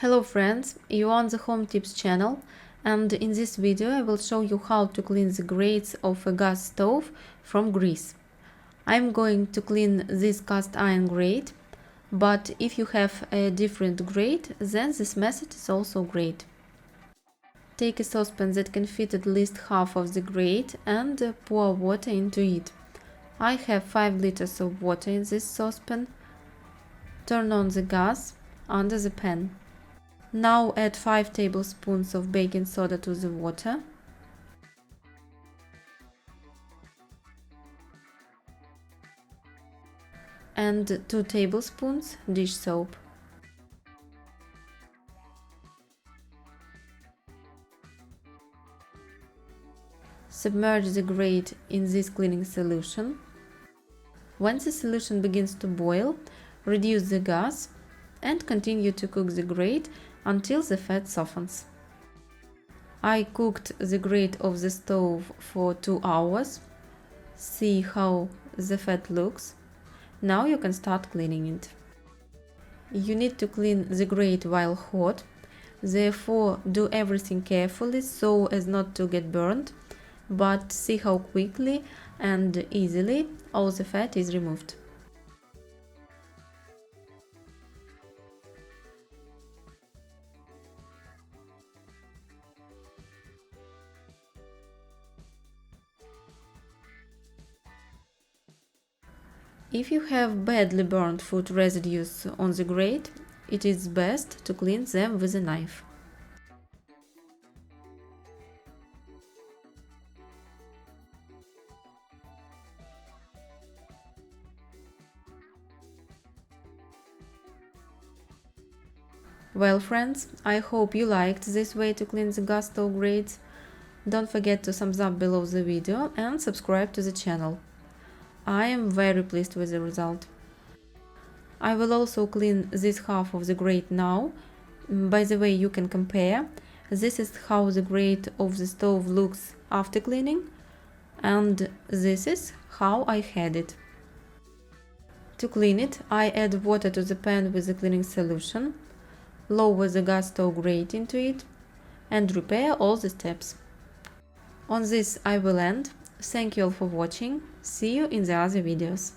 Hello friends, you're on the Home Tips channel, and in this video I will show you how to clean the grates of a gas stove from grease. I'm going to clean this cast iron grate, but if you have a different grate, then this method is also great. Take a saucepan that can fit at least half of the grate and pour water into it. I have 5 liters of water in this saucepan. Turn on the gas under the pan. Now add 5 tablespoons of baking soda to the water. And 2 tablespoons dish soap. Submerge the grate in this cleaning solution. When the solution begins to boil, reduce the gas and continue to cook the grate until the fat softens. I cooked the grate of the stove for 2 hours. See how the fat looks. Now you can start cleaning it. You need to clean the grate while hot, therefore do everything carefully so as not to get burned, but see how quickly and easily all the fat is removed. If you have badly burned food residues on the grate, it is best to clean them with a knife. Well friends, I hope you liked this way to clean the gas stove grates. Don't forget to thumbs up below the video and subscribe to the channel. I am very pleased with the result. I will also clean this half of the grate now. By the way, you can compare. This is how the grate of the stove looks after cleaning, and this is how I had it. To clean it, I add water to the pan with the cleaning solution, lower the gas stove grate into it, and repair all the steps. On this I will end. Thank you all for watching. See you in the other videos.